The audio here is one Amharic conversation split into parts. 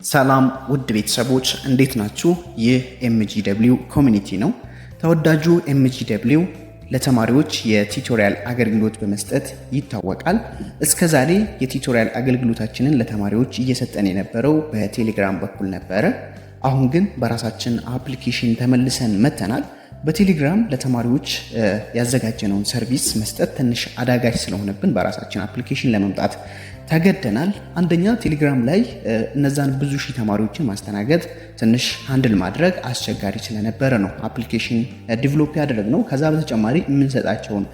ሰላም ውድ ቤተሰቦች እንዴት ናችሁ? ይህ MGW ኮሚኒቲ ነው። ተወዳጁ MGW ለተማሪዎች የቲዩቶሪያል አገልግሎት በመስጠት ይታወቃል። እስከዛሬ የቲዩቶሪያል አገልግሎታችንን ለተማሪዎች እየሰጠን የነበረው በቴሌግራም በኩል ነበረ። አሁን ግን በራሳችን አፕሊኬሽን ተመልሰን መተናል። በቴሌግራም ለተማሪዎች ያዘጋጀነውን ሰርቪስ መስጠት ትንሽ አዳጋች ስለሆነብን በራሳችን አፕሊኬሽን ለመምጣት ተገደናል። አንደኛ ቴሌግራም ላይ እነዛን ብዙ ሺህ ተማሪዎችን ማስተናገድ ትንሽ ሃንድል ማድረግ አስቸጋሪ ስለነበረ ነው አፕሊኬሽን ዲቨሎፕ ያደረግነው። ከዛ በተጨማሪ የምንሰጣቸውን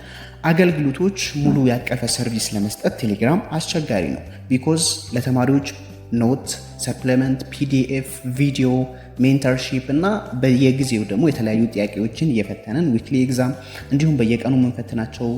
አገልግሎቶች ሙሉ ያቀፈ ሰርቪስ ለመስጠት ቴሌግራም አስቸጋሪ ነው። ቢኮዝ ለተማሪዎች ኖት፣ ሰፕሊመንት፣ ፒዲኤፍ፣ ቪዲዮ፣ ሜንተርሺፕ እና በየጊዜው ደግሞ የተለያዩ ጥያቄዎችን እየፈተንን ዊክሊ ኤግዛም እንዲሁም በየቀኑ የምንፈትናቸው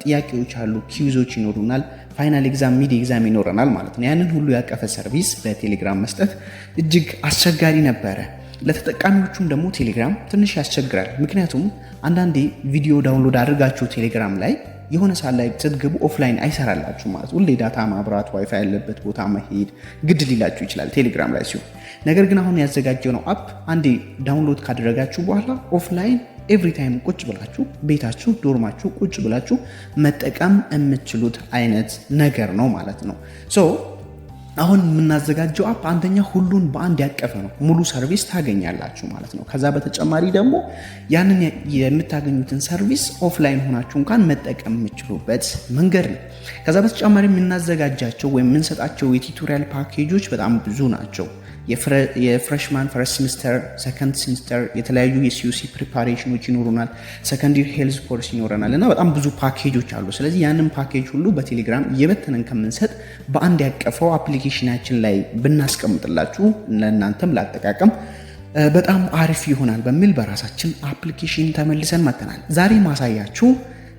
ጥያቄዎች አሉ። ኪውዞች ይኖሩናል። ፋይናል ኤግዛም፣ ሚድ ኤግዛም ይኖረናል ማለት ነው። ያንን ሁሉ ያቀፈ ሰርቪስ በቴሌግራም መስጠት እጅግ አስቸጋሪ ነበረ። ለተጠቃሚዎቹም ደግሞ ቴሌግራም ትንሽ ያስቸግራል። ምክንያቱም አንዳንዴ ቪዲዮ ዳውንሎድ አድርጋችሁ ቴሌግራም ላይ የሆነ ሰዓት ላይ ስትገቡ ኦፍላይን አይሰራላችሁ ማለት ሁሌ ዳታ ማብራት፣ ዋይፋይ ያለበት ቦታ መሄድ ግድ ሊላችሁ ይችላል ቴሌግራም ላይ ሲሆን። ነገር ግን አሁን ያዘጋጀነው አፕ አንዴ ዳውንሎድ ካደረጋችሁ በኋላ ኦፍላይን ኤቭሪ ታይም ቁጭ ብላችሁ ቤታችሁ ዶርማችሁ ቁጭ ብላችሁ መጠቀም የምትችሉት አይነት ነገር ነው ማለት ነው። አሁን የምናዘጋጀው አፕ አንደኛ ሁሉን በአንድ ያቀፈ ነው። ሙሉ ሰርቪስ ታገኛላችሁ ማለት ነው። ከዛ በተጨማሪ ደግሞ ያንን የምታገኙትን ሰርቪስ ኦፍላይን ሆናችሁ እንኳን መጠቀም የምትችሉበት መንገድ ነው። ከዛ በተጨማሪ የምናዘጋጃቸው ወይም የምንሰጣቸው የቲዩቶሪያል ፓኬጆች በጣም ብዙ ናቸው። የፍሬሽማን ፈርስት ሴሚስተር፣ ሰከንድ ሴሚስተር የተለያዩ የሲዩሲ ፕሪፓሬሽኖች ይኖሩናል። ሰከንደሪ ሄልዝ ኮርስ ይኖረናል እና በጣም ብዙ ፓኬጆች አሉ። ስለዚህ ያንን ፓኬጅ ሁሉ በቴሌግራም እየበተነን ከምንሰጥ በአንድ ያቀፈው አፕሊኬሽናችን ላይ ብናስቀምጥላችሁ ለእናንተም ላጠቃቀም በጣም አሪፍ ይሆናል በሚል በራሳችን አፕሊኬሽን ተመልሰን መተናል። ዛሬ ማሳያችሁ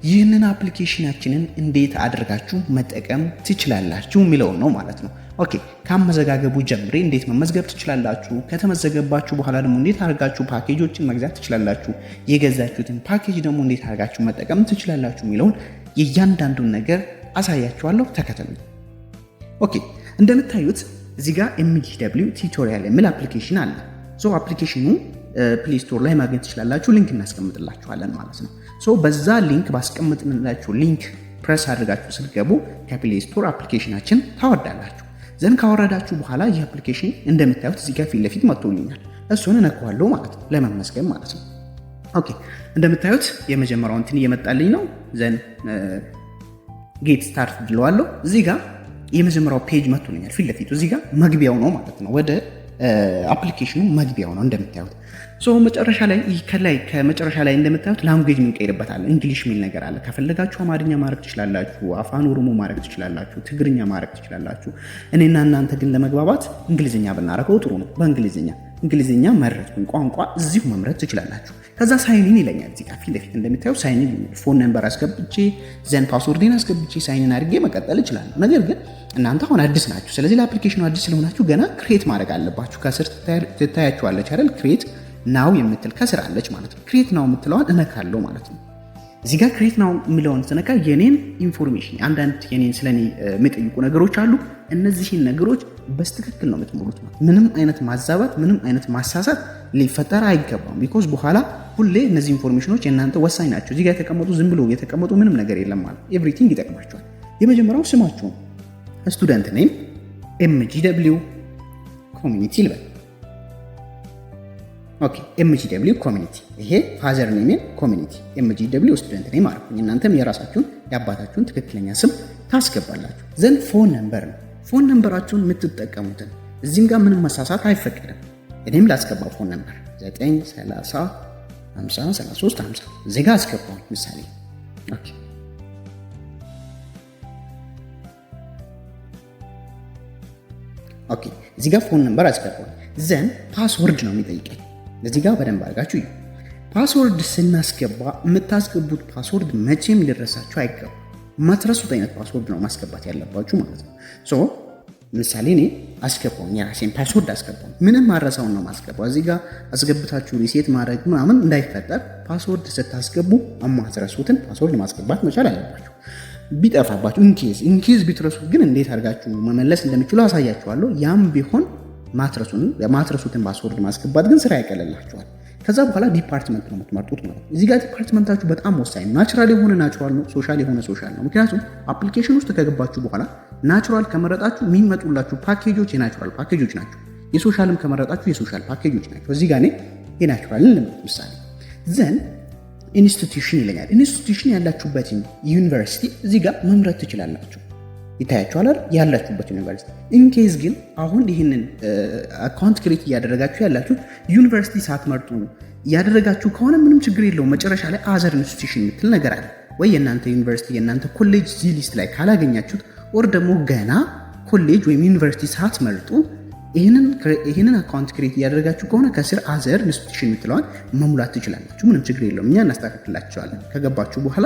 ይህንን አፕሊኬሽናችንን እንዴት አድርጋችሁ መጠቀም ትችላላችሁ የሚለውን ነው ማለት ነው። ኦኬ፣ ከአመዘጋገቡ ጀምሬ እንዴት መመዝገብ ትችላላችሁ፣ ከተመዘገባችሁ በኋላ ደግሞ እንዴት አድርጋችሁ ፓኬጆችን መግዛት ትችላላችሁ፣ የገዛችሁትን ፓኬጅ ደግሞ እንዴት አድርጋችሁ መጠቀም ትችላላችሁ የሚለውን የእያንዳንዱን ነገር አሳያችኋለሁ። ተከተሉ። ኦኬ፣ እንደምታዩት እዚህ ጋር MGW ቲዩቶሪያል የሚል አፕሊኬሽን አለ። አፕሊኬሽኑ ፕሌይ ስቶር ላይ ማግኘት ትችላላችሁ። ሊንክ እናስቀምጥላችኋለን ማለት ነው። በዛ ሊንክ ባስቀምጥንላችሁ ሊንክ ፕሬስ አድርጋችሁ ስትገቡ ከፕሌይ ስቶር አፕሊኬሽናችን ታወርዳላችሁ። ዘን ካወረዳችሁ በኋላ ይህ አፕሊኬሽን እንደምታዩት እዚህ ጋር ፊት ለፊት መጥቶልኛል። እሱን እነካዋለሁ ማለት ነው ለመመዝገብ ማለት ነው። ኦኬ፣ እንደምታዩት የመጀመሪያው እንትን እየመጣልኝ ነው። ዘን ጌት ስታርት ብለዋለሁ። እዚህ ጋር የመጀመሪያው ፔጅ መጥቶልኛል ፊት ለፊቱ። እዚህ ጋር መግቢያው ነው ማለት ነው። ወደ አፕሊኬሽኑ መግቢያው ነው እንደምታዩት። መጨረሻ ላይ ከላይ ከመጨረሻ ላይ እንደምታዩት ላንጉዌጅ የምንቀይርበታል። እንግሊሽ የሚል ነገር አለ። ከፈለጋችሁ አማርኛ ማድረግ ትችላላችሁ፣ አፋን ኦሮሞ ማድረግ ትችላላችሁ፣ ትግርኛ ማድረግ ትችላላችሁ። እኔና እናንተ ግን ለመግባባት እንግሊዝኛ ብናደርገው ጥሩ ነው። በእንግሊዝኛ መረጥኩኝ ቋንቋ እዚሁ መምረጥ ትችላላችሁ። ከዛ ሳይኒን ይለኛል እዚህ ጋር ፊት ለፊት እንደምታዩት ሳይኒን ፎን ነምበር አስገብቼ ዘን ፓስወርዴን አስገብቼ ሳይኒን አድርጌ መቀጠል እችላለሁ። ነገር ግን እናንተ አሁን አዲስ ናችሁ። ስለዚህ ለአፕሊኬሽኑ አዲስ ስለሆናችሁ ገና ክሬት ማድረግ አለባችሁ። ከስር ትታያችኋለች አይደል? ክሬት ናው የምትል ከስር አለች ማለት ነው። ክሬት ናው የምትለዋን እነካለሁ ማለት ነው። እዚህ ጋር ክሬት ናው የሚለውን ስነካ የኔን ኢንፎርሜሽን አንዳንድ የኔን ስለኔ የሚጠይቁ ነገሮች አሉ። እነዚህን ነገሮች በስትክክል ነው የምትሞሉት ማለት ምንም አይነት ማዛባት፣ ምንም አይነት ማሳሳት ሊፈጠር አይገባም። ቢኮዝ በኋላ ሁሌ እነዚህ ኢንፎርሜሽኖች የእናንተ ወሳኝ ናቸው። እዚህ ጋር የተቀመጡ ዝም ብሎ የተቀመጡ ምንም ነገር የለም ማለት ኤቭሪቲንግ ይጠቅማቸዋል። የመጀመሪያው ስማችሁ ነው። ስቱደንት ኔም MGW ኮሚኒቲ ልበል። ኦኬ፣ MGW ኮሚኒቲ። ይሄ ፋዘር ኔሜን ኮሚኒቲ MGW ስቱደንት ኔም አልኩኝ። እናንተም የራሳችሁን የአባታችሁን ትክክለኛ ስም ታስገባላችሁ። ዘንድ ፎን ነምበር ነው። ፎን ነምበራችሁን የምትጠቀሙትን እዚህም ጋር ምንም መሳሳት አይፈቀድም። እኔም ላስገባው ፎን ነምበር 930 50 33 50 እዚህ ጋር አስገባው ምሳሌ። ኦኬ፣ ኦኬ፣ እዚህ ጋር ፎን ነምበር አስገባው። ዘን ፓስወርድ ነው የሚጠይቀኝ። እዚህ ጋር በደንብ አድርጋችሁ እዩ። ፓስወርድ ስናስገባ የምታስገቡት ፓስወርድ መቼም ሊረሳችሁ አይገባም። ማትረሱት አይነት ፓስወርድ ነው ማስገባት ያለባችሁ ማለት ነው። ምሳሌ እኔ አስገባው የራሴን ፓስወርድ አስገባው። ምንም ማረሳውን ነው ማስገባው። እዚህ ጋር አስገብታችሁ ሪሴት ማድረግ ምናምን እንዳይፈጠር ፓስወርድ ስታስገቡ የማትረሱትን ፓስወርድ ማስገባት መቻል አለባችሁ። ቢጠፋባችሁ ኢንኬዝ ቢትረሱት ግን እንዴት አድርጋችሁ መመለስ እንደሚችሉ አሳያችኋለሁ። ያም ቢሆን ማትረሱትን ፓስወርድ ማስገባት ግን ስራ ያቀለላችኋል። ከዛ በኋላ ዲፓርትመንት ነው የምትመርጡት ማለት ነው። እዚህ ጋር ዲፓርትመንታችሁ በጣም ወሳኝ ነው። ናቹራል የሆነ ናቹራል ነው፣ ሶሻል የሆነ ሶሻል ነው። ምክንያቱም አፕሊኬሽን ውስጥ ከገባችሁ በኋላ ናቹራል ከመረጣችሁ የሚመጡላችሁ ፓኬጆች የናቹራል ፓኬጆች ናቸው። የሶሻልም ከመረጣችሁ የሶሻል ፓኬጆች ናቸው። እዚህ ጋር እኔ የናቹራልን ልምድ ምሳሌ ዘን ኢንስቲትዩሽን ይለኛል። ኢንስቲትዩሽን ያላችሁበትን ዩኒቨርሲቲ እዚህ ጋር መምረጥ ትችላላችሁ። ይታያችኋል አይደል? ያላችሁበት ዩኒቨርሲቲ። ኢንኬዝ ግን አሁን ይህንን አካውንት ክሬት እያደረጋችሁ ያላችሁ ዩኒቨርሲቲ ሳትመርጡ እያደረጋችሁ ከሆነ ምንም ችግር የለውም። መጨረሻ ላይ አዘር ኢንስቲትዩሽን የምትል ነገር አለ ወይ የእናንተ ዩኒቨርሲቲ የእናንተ ኮሌጅ እዚህ ሊስት ላይ ካላገኛችሁት ወር ደግሞ ገና ኮሌጅ ወይም ዩኒቨርሲቲ ሳትመርጡ ይህንን አካውንት ክሬት እያደረጋችሁ ከሆነ ከስር አዘር ኢንስቲትዩሽን የምትለዋን መሙላት ትችላላችሁ። ምንም ችግር የለውም። እኛ እናስተካክልላችኋለን። ከገባችሁ በኋላ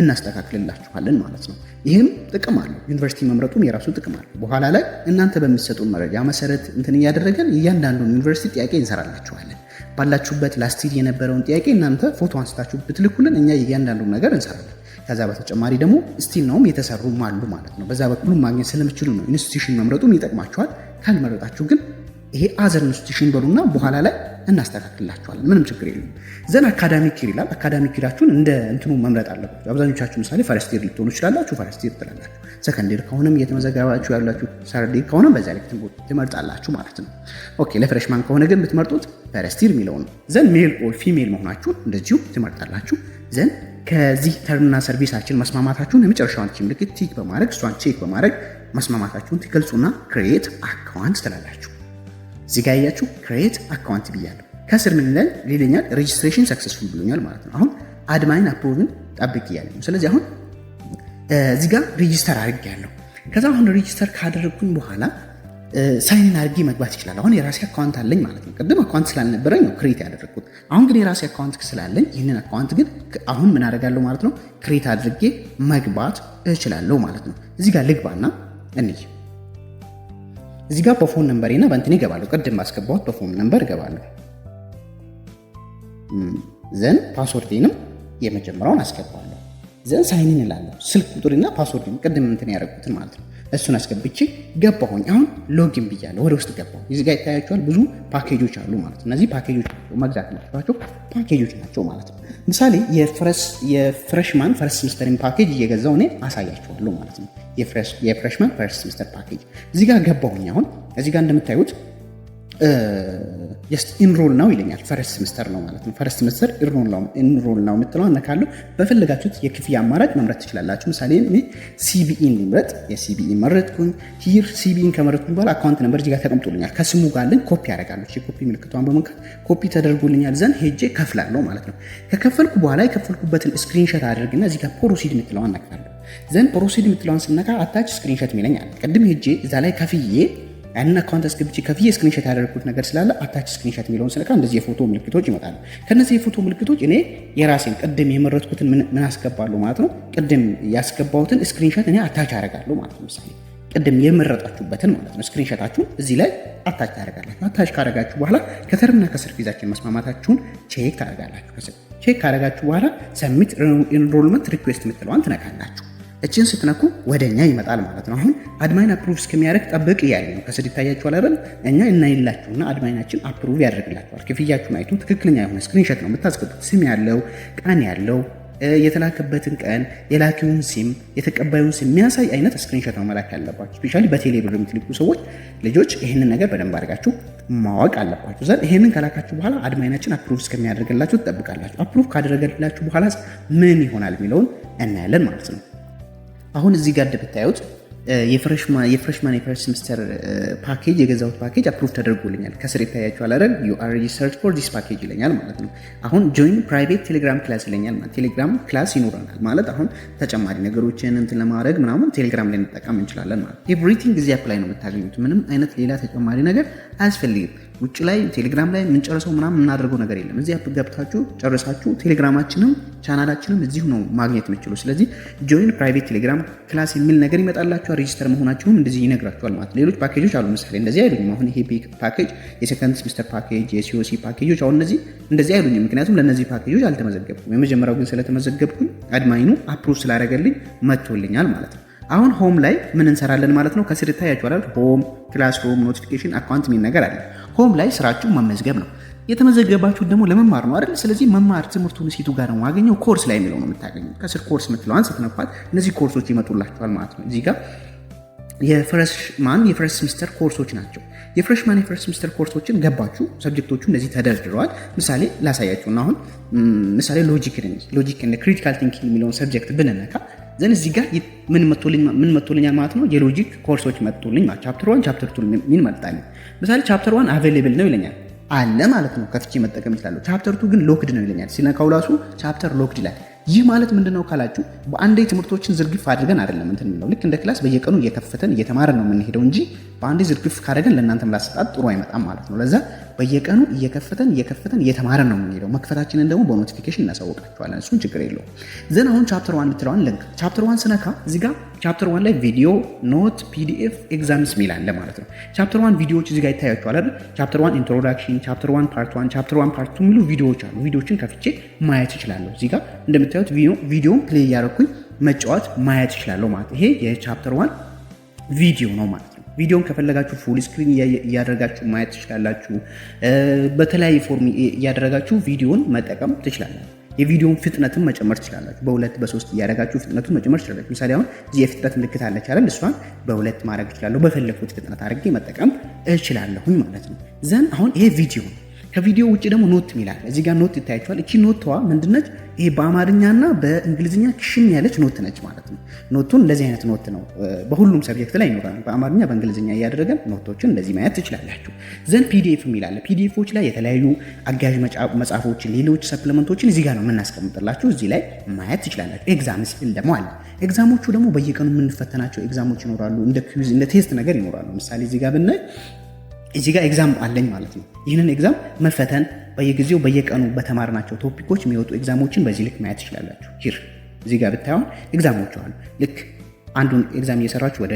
እናስተካክልላችኋለን ማለት ነው። ይህም ጥቅም አለው። ዩኒቨርሲቲ መምረጡም የራሱ ጥቅም አለው። በኋላ ላይ እናንተ በምትሰጡን መረጃ መሰረት እንትን እያደረገን እያንዳንዱን ዩኒቨርሲቲ ጥያቄ እንሰራላችኋለን። ባላችሁበት ላስቲድ የነበረውን ጥያቄ እናንተ ፎቶ አንስታችሁ ብትልኩልን እኛ እያንዳንዱን ነገር እንሰራለን። ከዛ በተጨማሪ ደግሞ ስቲል ነውም የተሰሩም አሉ ማለት ነው። በዛ በኩል ማግኘት ስለምችሉ ነው ኢንስቲትዩሽን መምረጡም ይጠቅማችኋል። ካልመረጣችሁ ግን ይሄ አዘር ኢንስቲትዩሽን በሉና በኋላ ላይ እናስተካክልላችኋለን። ምንም ችግር የለም። ዘን አካዳሚክ ይር ይላል። አካዳሚክ ይራችሁን እንደ እንትኑ መምረጥ አለባችሁ። አብዛኞቻችሁ ምሳሌ ፈርስት ይር ልትሆኑ ይችላላችሁ። ፈርስት ይር ትላላችሁ። ሰከንድ ይር ከሆነም እየተመዘገባችሁ ያላችሁ ሰርድ ይር ከሆነ በዛ ልክ ትመርጣላችሁ ማለት ነው። ኦኬ ለፍሬሽማን ከሆነ ግን ብትመርጡት ፈርስት ይር የሚለው ነው። ዘን ሜል ኦር ፊሜል መሆናችሁን እንደዚሁ ትመርጣላችሁ። ዘን ከዚህ ተርምና ሰርቪሳችን መስማማታችሁን የመጨረሻውን ምልክት ቲክ በማድረግ እሷን ቼክ በማድረግ መስማማታችሁን ትገልጹና ክሬት አካውንት ትላላችሁ። እዚህ ጋር ያያችሁ ክሬት አካውንት ብያለሁ። ከስር ምን ይላል? ሌላኛል ሬጂስትሬሽን ሰክሰስፉል ብሎኛል ማለት ነው። አሁን አድማይን አፕሩቭን ጠብቅ እያለኝ ነው። ስለዚህ አሁን እዚህ ጋር ሬጂስተር አድርጌያለሁ። ከዛ አሁን ሬጂስተር ካደረግኩኝ በኋላ ሳይን አድርጌ መግባት ይችላል። አሁን የራሴ አካውንት አለኝ ማለት ነው። ቅድም አካውንት ስላልነበረኝ ነው ክሬት ያደረግኩት። አሁን ግን የራሴ አካውንት ስላለኝ ይህንን አካውንት ግን አሁን ምን አደርጋለሁ ማለት ነው ክሬት አድርጌ መግባት እችላለሁ ማለት ነው። እዚህ ጋር ልግባና እንይ። እዚህ ጋር በፎን ነምበሬና በእንትኔ እገባለሁ። ቅድም ባስገባሁት በፎን ነምበር እገባለሁ። ዘን ፓስወርዴንም የመጀመሪያውን አስገባለሁ። ዘን ሳይን እላለሁ። ስልክ ቁጥርና ፓስወርድ ቅድም እንትን ያደረጉትን ማለት ነው። እሱን አስገብቼ ገባሁኝ። አሁን ሎጊን ብያለሁ። ወደ ውስጥ ገባሁ። እዚህ ጋር ይታያቸዋል ብዙ ፓኬጆች አሉ ማለት ነው። እነዚህ ፓኬጆች ናቸው መግዛት ናቸው ፓኬጆች ናቸው ማለት ነው። ምሳሌ የፍሬሽማን ፈርስት ሴሚስተርን ፓኬጅ እየገዛው እኔ አሳያቸዋለሁ ማለት ነው። የፍሬሽማን ፈርስት ሴሚስተር ፓኬጅ እዚህ ጋር ገባሁኝ። አሁን እዚህ ጋር እንደምታዩት ኢንሮል ነው ይለኛል። ፈርስት ሴሚስተር ነው ማለት ነው። ፈርስት ሴሚስተር ኢንሮል ነው የምትለው እነካለሁ። በፈለጋችሁት የክፍያ አማራጭ መምረጥ ትችላላችሁ። ምሳሌ ሲቢኢን ሊምረጥ የሲቢኢ መረጥኩኝ። ሂር ሲቢኢን ከመረጥኩኝ በኋላ አካውንት ነምበር እዚህ ጋር ተቀምጦልኛል። ከስሙ ጋር ልኝ ኮፒ ያደርጋለሁ። የኮፒ ምልክቷን በመንካት ኮፒ ተደርጎልኛል። ዘንድ ሄጄ ከፍላለሁ ማለት ነው። ከከፈልኩ በኋላ የከፈልኩበትን ስክሪንሾት አድርግና እዚህ ጋር ፕሮሲድ የምትለዋን እነካለሁ። ዘንድ ፕሮሲድ የምትለዋን ስነካ አታች ስክሪንሾት ይለኛል። ቅድም ሄጄ እዛ ላይ ከፍዬ ያንን አካውንት አስገብቼ ከፍዬ ስክሪንሾት ያደረኩት ነገር ስላለ አታች ስክሪንሾት የሚለውን ስነካ እንደዚህ የፎቶ ምልክቶች ይመጣሉ። ከነዚህ የፎቶ ምልክቶች እኔ የራሴን ቅድም የመረጥኩትን ምን አስገባለሁ ማለት ነው። ቅድም ያስገባሁትን ስክሪንሾት እኔ አታች አደርጋለሁ ማለት ነው። ምሳሌ ቅድም የመረጣችሁበትን ማለት ነው ስክሪንሾታችሁን እዚህ ላይ አታች ታደርጋላችሁ። አታች ካደረጋችሁ በኋላ ከተርምና ከሰርቪሳችን መስማማታችሁን ቼክ ታደርጋላችሁ። ቼክ ካደረጋችሁ በኋላ ሰብሚት ኢንሮልመንት ሪኩዌስት የምትለዋን ትነካላችሁ። እችን ስትነኩ ወደኛ ይመጣል ማለት ነው። አሁን አድማይን አፕሩቭ እስከሚያደርግ ጠብቅ እያለ ነው። ከስር ይታያችኋል አይደል? እኛ እናይላችሁና አድማይናችን አፕሩቭ ያደርግላችኋል። ክፍያችሁን አይቶ ትክክለኛ የሆነ ስክሪንሾት ነው የምታስገቡት። ስም ያለው ቀን ያለው የተላከበትን ቀን የላኪውን ሲም የተቀባዩን ሲም የሚያሳይ አይነት ስክሪንሾት ነው መላክ ያለባችሁ። ስፔሻሊ በቴሌ ብር የምትልኩ ሰዎች ልጆች ይህንን ነገር በደንብ አድርጋችሁ ማወቅ አለባችሁ። ዘንድ ይህንን ከላካችሁ በኋላ አድማይናችን አፕሩቭ እስከሚያደርግላችሁ ትጠብቃላችሁ። አፕሩቭ ካደረገላችሁ በኋላ ምን ይሆናል የሚለውን እናያለን ማለት ነው። አሁን እዚህ ጋር እንደምታዩት የፍሬሽማን የፈርስት ሴሚስተር ፓኬጅ የገዛሁት ፓኬጅ አፕሩቭ ተደርጎልኛል። ከስር ይታያችኋል አይደል? ዩ አር ሬጂስተርድ ፎር ዲስ ፓኬጅ ይለኛል ማለት ነው። አሁን ጆይን ፕራይቬት ቴሌግራም ክላስ ይለኛል ማለት ቴሌግራም ክላስ ይኖረናል ማለት አሁን ተጨማሪ ነገሮችን እንትን ለማድረግ ምናምን ቴሌግራም ላይ እንጠቀም እንችላለን ማለት ኤቭሪቲንግ እዚህ አፕላይ ነው የምታገኙት። ምንም አይነት ሌላ ተጨማሪ ነገር አያስፈልግም። ውጭ ላይ ቴሌግራም ላይ የምንጨርሰው ምናምን የምናደርገው ነገር የለም። እዚህ አፕ ገብታችሁ ጨርሳችሁ ቴሌግራማችንም ቻናላችንም እዚሁ ነው ማግኘት የምችሉ። ስለዚህ ጆይን ፕራይቬት ቴሌግራም ክላስ የሚል ነገር ይመጣላችኋል። ሬጂስተር መሆናችሁም እንደዚህ ይነግራችኋል ማለት ነው። ሌሎች ፓኬጆች አሉ። ምሳሌ እንደዚህ አይሉኝም። አሁን ይሄ ፓኬጅ የሴከንድ ሴሚስተር ፓኬጅ የሲኦሲ ፓኬጆች አሁን እነዚህ እንደዚህ አይሉኝም። ምክንያቱም ለእነዚህ ፓኬጆች አልተመዘገብኩም። የመጀመሪያው ግን ስለተመዘገብኩኝ አድማይኑ አፕሩቭ ስላደረገልኝ መጥቶልኛል ማለት ነው። አሁን ሆም ላይ ምን እንሰራለን ማለት ነው? ከስር ይታያችኋል። ሆም፣ ክላስሩም፣ ኖቲፊኬሽን፣ አካውንት የሚል ነገር አለ። ሆም ላይ ስራችሁ መመዝገብ ነው። የተመዘገባችሁት ደግሞ ለመማር ነው አይደል? ስለዚህ መማር ትምህርቱን ሲቱ ጋር ነው ማገኘው ኮርስ ላይ የሚለው ነው የምታገኙ። ከስር ኮርስ የምትለዋን ስትነኳት እነዚህ ኮርሶች ይመጡላችኋል ማለት ነው። እዚህ ጋር የፍሬሽማን የፈርስት ሚስተር ኮርሶች ናቸው። የፍሬሽማን የፈርስት ሚስተር ኮርሶችን ገባችሁ፣ ሰብጀክቶቹ እንደዚህ ተደርድረዋል። ምሳሌ ላሳያችሁና አሁን ምሳሌ ሎጂክ እና ክሪቲካል ቲንኪንግ የሚለውን ሰብጀክት ብንነካ ዘን እዚህ ጋር ምን መጥቶልኛል ማለት ነው? የሎጂክ ኮርሶች መጥቶልኝ ማለት ቻፕተር 1 ቻፕተር 2 ምን መጣልኝ። ምሳሌ ቻፕተር 1 አቬሌብል ነው ይለኛል አለ ማለት ነው። ከፍቼ መጠቀም ይችላል። ቻፕተር 2 ግን ሎክድ ነው ይለኛል። ሲነካው ራሱ ቻፕተር ሎክድ ይላል። ይህ ማለት ምንድነው ካላችሁ በአንዴ ትምህርቶችን ዝርግፍ አድርገን አይደለም እንትን የሚለው። ልክ እንደ ክላስ በየቀኑ እየከፈተን እየተማረን ነው የምንሄደው እንጂ በአንዴ ዝርግፍ ካደረገን ለእናንተም ላሰጣጥ ጥሩ አይመጣም ማለት ነው። ለዛ በየቀኑ እየከፈተን እየተማረን ነው የምንሄደው። መክፈታችንን ደግሞ በኖቲፊኬሽን እናሳውቃችኋለን። እሱን ችግር የለውም። ዘን አሁን ቻፕተር 1 የምትለዋን ልንክ ቻፕተር 1 ስነካ እዚህ ጋር ቻፕተር 1 ላይ ቪዲዮ፣ ኖት፣ ፒዲኤፍ፣ ኤግዛምስ ሚል አለ ማለት ነው። ቻፕተር 1 ቪዲዮዎች እዚህ ጋር ይታያችኋል አይደል? ቻፕተር 1 ኢንትሮዳክሽን፣ ቻፕተር 1 ፓርት 1፣ ቻፕተር 1 ፓርት 2 የሚሉ ቪዲዮዎች አሉ። ቪዲዮዎችን ከፍቼ ማየት እችላለሁ። እዚህ ጋር እንደምታዩት ቪዲዮን ፕሌይ እያደረኩኝ መጫወት ማየት እችላለሁ ማለት ነው። ይሄ የቻፕተር 1 ቪዲዮ ነው ማለት ነው። ቪዲዮን ከፈለጋችሁ ፉል ስክሪን እያደረጋችሁ ማየት ትችላላችሁ። በተለያየ ፎርም እያደረጋችሁ ቪዲዮን መጠቀም ትችላላችሁ። የቪዲዮን ፍጥነትን መጨመር ትችላላችሁ። በ2 በ3 እያደረጋችሁ ፍጥነቱን መጨመር ትችላላችሁ። ምሳሌ አሁን እዚህ የፍጥነት ምልክት አለች አይደል? እሷን በ2 ማድረግ እችላለሁ። በፈለኩት ፍጥነት አድርጌ መጠቀም እችላለሁኝ ማለት ነው። ዘን አሁን ይሄ ቪዲዮ ነው። ከቪዲዮ ውጭ ደግሞ ኖት ሚላል እዚህ ጋር ኖት ይታያችኋል። እቺ ኖትዋ ምንድነች? ይሄ በአማርኛና በእንግሊዝኛ ክሽን ያለች ኖት ነች ማለት ነው። ኖቱን እንደዚህ አይነት ኖት ነው በሁሉም ሰብጀክት ላይ ይኖራል። በአማርኛ በእንግሊዝኛ እያደረገን ኖቶችን እንደዚህ ማየት ትችላላችሁ። ዘን ፒዲኤፍ ሚላል ፒዲኤፎች ላይ የተለያዩ አጋዥ መጽሐፎችን፣ ሌሎች ሰፕሊመንቶችን እዚህ ጋር ነው የምናስቀምጥላችሁ። እዚህ ላይ ማየት ትችላላችሁ። ኤግዛምስ ሚል ደግሞ አለ። ኤግዛሞቹ ደግሞ በየቀኑ የምንፈተናቸው ኤግዛሞች ይኖራሉ። እንደ ኩዊዝ እንደ ቴስት ነገር ይኖራሉ። ምሳሌ እዚህ ጋር ብናይ እዚህ ጋር ኤግዛም አለኝ ማለት ነው። ይህንን ኤግዛም መፈተን በየጊዜው በየቀኑ በተማርናቸው ቶፒኮች የሚወጡ ኤግዛሞችን በዚህ ልክ ማየት ትችላላችሁ። ሂር እዚህ ጋር ብታዩን ኤግዛሞች አሉ። ልክ አንዱን ኤግዛም እየሰራችሁ ወደ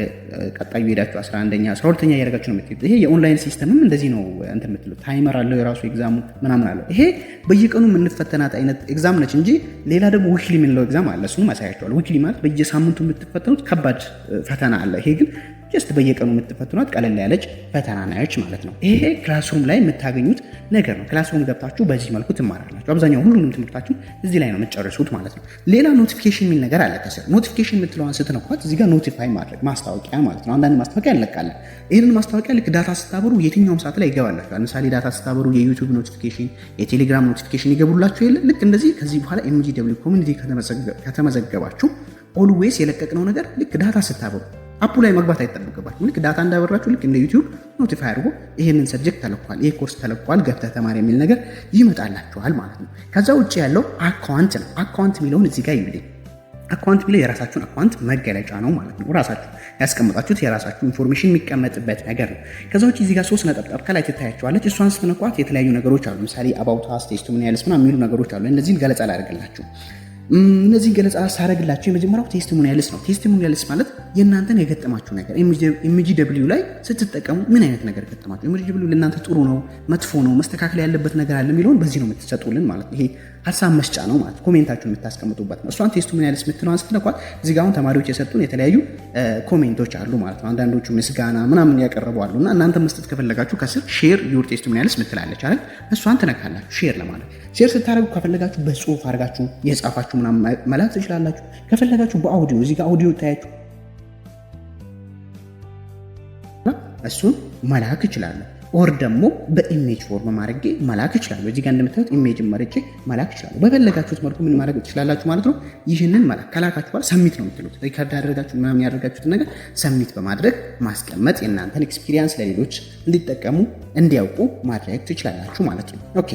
ቀጣዩ ሄዳችሁ 11ኛ 12ኛ እያደረጋችሁ ነው የምትሄዱት። ይሄ የኦንላይን ሲስተምም እንደዚህ ነው እንትን የምትሉት። ታይመር አለው የራሱ ኤግዛሙ ምናምን አለው። ይሄ በየቀኑ የምንፈተናት አይነት ኤግዛም ነች እንጂ ሌላ ደግሞ ዊክሊ የምንለው ኤግዛም አለ። እሱንም አሳያችኋለሁ። ዊክሊ ማለት በየሳምንቱ የምትፈተኑት ከባድ ፈተና አለ። ይሄ ግን ጀስት በየቀኑ የምትፈትኗት ቀለል ያለች ፈተና ናዮች ማለት ነው። ይሄ ክላስሩም ላይ የምታገኙት ነገር ነው። ክላስሩም ገብታችሁ በዚህ መልኩ ትማራላችሁ። አብዛኛው ሁሉንም ትምህርታችሁ እዚህ ላይ ነው የምትጨርሱት ማለት ነው። ሌላ ኖቲፊኬሽን የሚል ነገር አለ ከስር። ኖቲፊኬሽን የምትለዋን ስትነኳት እዚህ ጋር ኖቲፋይ ማድረግ ማስታወቂያ ማለት ነው። አንዳንድ ማስታወቂያ እንለቃለን። ይህንን ማስታወቂያ ልክ ዳታ ስታበሩ የትኛውም ሰዓት ላይ ይገባላችኋል። ለምሳሌ ዳታ ስታበሩ የዩቲዩብ ኖቲፊኬሽን፣ የቴሌግራም ኖቲፊኬሽን ይገቡላችሁ የለ ልክ እንደዚህ። ከዚህ በኋላ ኤምጂደብሊው ኮሚኒቲ ከተመዘገባችሁ ኦልዌይስ የለቀቅነው ነገር ልክ ዳታ ስታበሩ አፑ ላይ መግባት አይጠበቅባችሁ። ልክ ዳታ እንዳበራችሁ ልክ እንደ ዩቲዩብ ኖቲፋይ አድርጎ ይሄንን ሰብጀክት ተለቋል፣ ይሄ ኮርስ ተለቋል፣ ገብተህ ተማሪ የሚል ነገር ይመጣላችኋል ማለት ነው። ከዛ ውጭ ያለው አካውንት ነው። አካውንት የሚለውን እዚህ ጋር ይብልኝ። አካውንት የሚለው የራሳችሁን አካውንት መገለጫ ነው ማለት ነው። ራሳችሁ ያስቀመጣችሁት የራሳችሁ ኢንፎርሜሽን የሚቀመጥበት ነገር ነው። ከዛ ውጭ እዚህ ጋር 3 ነጠብጣብ ከላይ ትታያቸዋለች። እሷን ስትነኳት የተለያዩ ነገሮች አሉ። ምሳሌ አባውት አስ፣ ቴስቲሞኒያልስ ምናምን የሚሉ ነገሮች አሉ። እነዚህን ገለጻ ላደርግላችሁ። እነዚህን ገለጻ ሳረግላችሁ የመጀመሪያው ቴስቲሞኒያልስ ነው። ቴስቲሞኒያልስ ማለት የእናንተን የገጠማችሁ ነገር ኤምጂደብሊው ላይ ስትጠቀሙ ምን አይነት ነገር ገጠማችሁ፣ ኤምጂደብሊው ለእናንተ ጥሩ ነው መጥፎ ነው መስተካከል ያለበት ነገር አለ የሚለውን በዚህ ነው የምትሰጡልን ማለት ነው። ይሄ ሀሳብ መስጫ ነው ማለት ኮሜንታችሁን የምታስቀምጡበት ነው። እሷን ቴስቲሞኒያልስ የምትለዋን ስትነኳት እዚህ ጋር አሁን ተማሪዎች የሰጡን የተለያዩ ኮሜንቶች አሉ ማለት ነው። አንዳንዶቹ ምስጋና ምናምን ያቀረቡ አሉ እና እናንተ መስጠት ከፈለጋችሁ ከስር ሼር ዩር ቴስቲሞኒያልስ ምትላለች አይደል? እሷን ትነካላችሁ ሼር ለማለት። ሼር ስታደርጉ ከፈለጋችሁ በጽሁፍ አድርጋችሁ የጻፋችሁ ምናምን መላክ ትችላላችሁ። ከፈለጋችሁ በአውዲዮ እዚህ ጋር አውዲዮ ታያችሁ እሱን መላክ እችላለሁ። ኦር ደግሞ በኢሜጅ ፎርም ማድረጌ መላክ እችላለሁ። እዚህ ጋር እንደምታዩት ኢሜጅ መርጬ መላክ እችላለሁ። በፈለጋችሁት መልኩ ምን ማድረግ ትችላላችሁ ማለት ነው። ይህንን መላክ ከላካችሁ በኋላ ሰሚት ነው የምትሉት። ሪከርድ ያደረጋችሁ ምናምን ያደረጋችሁትን ነገር ሰሚት በማድረግ ማስቀመጥ የእናንተን ኤክስፒሪየንስ ለሌሎች እንዲጠቀሙ እንዲያውቁ ማድረግ ትችላላችሁ ማለት ነው። ኦኬ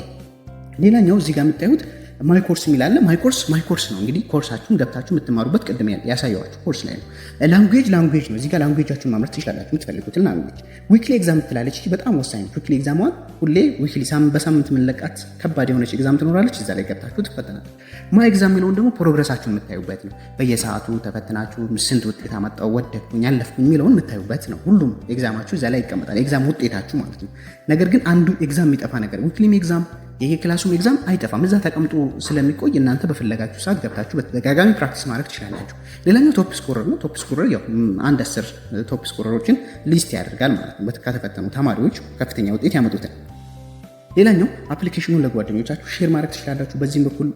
ሌላኛው እዚህ ጋር የምታዩት ማይ ኮርስ የሚላለ ማይ ኮርስ ነው እንግዲህ ኮርሳችሁን ገብታችሁ የምትማሩበት ቅድም ያሳየዋችሁ ኮርስ ላይ ነው። ላንጉዌጅ ነው። እዚህ ጋር ላንጉዌጃችሁን ማምረት ትችላላችሁ የምትፈልጉትን ላንጉዌጅ። ዊክሊ ኤግዛም ትላለች። እቺ በጣም ወሳኝ ነው። ዊክሊ ኤግዛሟን ሁሌ ዊክሊ በሳምንት የምንለቃት ከባድ የሆነች ኤግዛም ትኖራለች። እዛ ላይ ገብታችሁ ትፈተናላችሁ። ማይ ኤግዛም የሚለውን ደግሞ ፕሮግረሳችሁን የምታዩበት ነው። በየሰዓቱ ተፈትናችሁ ስንት ውጤት አመጣው፣ ወደቅኩኝ፣ አለፍኩኝ የሚለውን የምታዩበት ነው። ሁሉም ኤግዛማችሁ እዛ ላይ ይቀመጣል። ኤግዛም ውጤታችሁ ማለት ነው። ነገር ግን አንዱ ኤግዛም የሚጠፋ ነገር ዊክሊም ኤግዛም የክላሱም ኤግዛም አይጠፋም፣ እዛ ተቀምጦ ስለሚቆይ እናንተ በፈለጋችሁ ሰዓት ገብታችሁ በተደጋጋሚ ፕራክቲስ ማድረግ ትችላላችሁ። ሌላኛው ቶፕ ስኮረር ነው። ቶፕ ስኮረር ያው አንድ 10 ቶፕ ስኮረሮችን ሊስት ያደርጋል ማለት ነው፣ ከተፈተኑ ተማሪዎች ከፍተኛ ውጤት ያመጡትን። ሌላኛው አፕሊኬሽኑን ለጓደኞቻችሁ ሼር ማድረግ ትችላላችሁ። በዚህም በኩል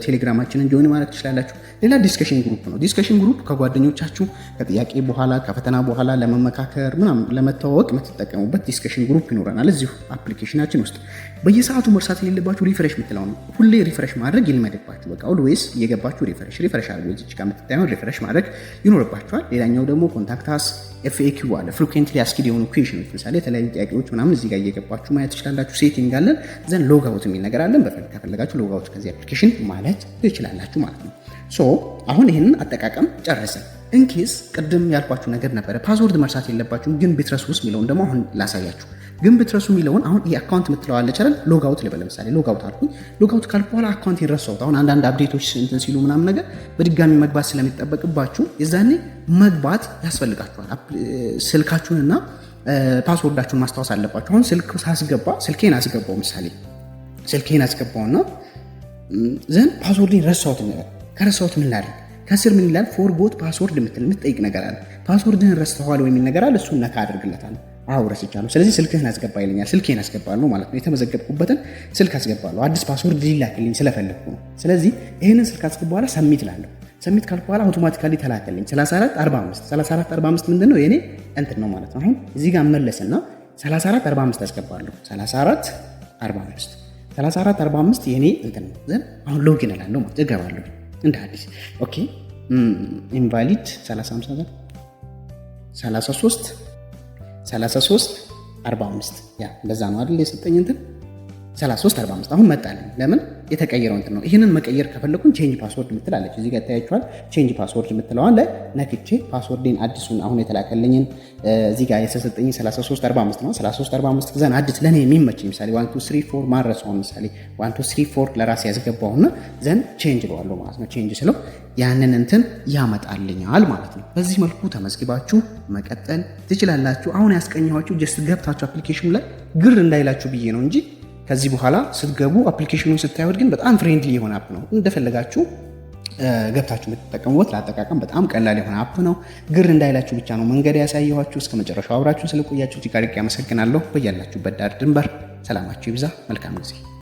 ቴሌግራማችንን ጆይን ማድረግ ትችላላችሁ። ሌላ ዲስከሽን ግሩፕ ነው። ዲስከሽን ግሩፕ ከጓደኞቻችሁ ከጥያቄ በኋላ ከፈተና በኋላ ለመመካከር ምናምን ለመተዋወቅ የምትጠቀሙበት ዲስከሽን ግሩፕ ይኖረናል እዚሁ አፕሊኬሽናችን ውስጥ። በየሰዓቱ መርሳት የሌለባችሁ ሪፍሬሽ የምትለው ነው። ሁሌ ሪፍሬሽ ማድረግ ይልመድባችሁ። በቃ ኦልዌይስ እየገባችሁ ሪፍሬሽ አድርጉ። እዚች ጋር የምትታየውን ሪፍሬሽ ማድረግ ይኖርባችኋል። ሌላኛው ደግሞ ኮንታክታስ FAQ አለ፣ ፍሪኩዌንትሊ አስክድ የሆኑ ኩዌሽኖች፣ ምሳሌ የተለያዩ ጥያቄዎች ምናምን እዚህ ጋር እየገባችሁ ማየት ትችላላችሁ። ሴቲንግ አለን፣ ዘን ሎግ አውት የሚል ነገር አለን። ከፈለጋችሁ ሎግ አውት ከዚህ አፕሊኬሽን ማለት ትችላላችሁ ማለት ነው። ሶ አሁን ይህንን አጠቃቀም ጨረስን። ኢንኬስ ቅድም ያልኳችሁ ነገር ነበረ፣ ፓስወርድ መርሳት የለባችሁም ግን ብትረሱ ውስጥ የሚለውን ደግሞ አሁን ላሳያችሁ። ግን ብትረሱ የሚለውን አሁን ይሄ አካውንት የምትለዋለች አይደል? ሎግ አውት ልበል። ለምሳሌ ሎግ አውት አልኩኝ። ሎግ አውት ካልኩ በኋላ አካውንት ረሳሁት። አሁን አንዳንድ አፕዴቶች እንትን ሲሉ ምናምን ነገር በድጋሚ መግባት ስለሚጠበቅባችሁ የዛኔ መግባት ያስፈልጋችኋል። ስልካችሁንና ፓስወርዳችሁን ማስታወስ አለባችሁ። አሁን ስልክ ሳስገባ ስልኬን አስገባው፣ ምሳሌ ስልኬን አስገባውና ዘን ፓስወርድን ረሳሁት ነገር ከረሳሁት ምን ላድርግ? ከስር ምን ይላል? ፎርጎት ፓስወርድ የምትጠይቅ ነገር አለ። ፓስወርድህን ረስተዋል ወይ የሚል ነገር አለ። እሱን ነካ አድርግለታለሁ። አዎ ረስቻለሁ። ስለዚህ ስልክህን አስገባ ይለኛል። ስልኬን አስገባለሁ ማለት ነው። የተመዘገብኩበትን ስልክ አስገባለሁ። አዲስ ፓስወርድ ሊላክልኝ ስለፈለግኩ ነው። ስለዚህ ይህንን ስልክ አስገባ በኋላ ሰሚት ላለሁ። ሰሚት ካልኩ በኋላ አውቶማቲካሊ ተላከልኝ 3445 ምንድን ነው የኔ እንትን ነው ማለት ነው። አሁን እዚህ ጋር መለስና 3445 አስገባለሁ። 3445 የኔ እንትን ነው። ዘን አሁን ሎጊን እላለሁ ማለት እገባለሁ እንደ አዲስ። ኦኬ ኢንቫሊድ 3345 ያ እንደዛ ነው አይደል የሰጠኝ እንትን 3345 አሁን መጣልኝ። ለምን የተቀየረው እንትን ነው። ይህንን መቀየር ከፈለኩኝ ቼንጅ ፓስወርድ የምትላለች እዚህ ጋር ታያችኋል። ቼንጅ ፓስወርድ የምትለዋን ለነክቼ ፓስወርዴን አዲሱን አሁን የተላከልኝን እዚህ ጋር የተሰጠኝ 3345 ነው። 3345 ዘን አዲስ ለኔ የሚመች ምሳሌ 1234 ማረሰው ምሳሌ 1234 ለራሴ ያስገባውና ዘን ቼንጅ ለዋለሁ ማለት ነው። ቼንጅ ስለው ያንን እንትን ያመጣልኛል ማለት ነው። በዚህ መልኩ ተመዝግባችሁ መቀጠል ትችላላችሁ። አሁን ያስቀኘኋችሁ ጀስት ገብታችሁ አፕሊኬሽኑ ላይ ግር እንዳይላችሁ ብዬ ነው እንጂ ከዚህ በኋላ ስትገቡ አፕሊኬሽኑን ስታዩት ግን በጣም ፍሬንድሊ የሆነ አፕ ነው። እንደፈለጋችሁ ገብታችሁ የምትጠቀሙበት ለአጠቃቀም በጣም ቀላል የሆነ አፕ ነው። ግር እንዳይላችሁ ብቻ ነው መንገድ ያሳየኋችሁ። እስከ መጨረሻው አብራችሁን ስለቆያችሁ እጅግ አድርጌ አመሰግናለሁ። በያላችሁበት ዳር ድንበር ሰላማችሁ ይብዛ። መልካም ጊዜ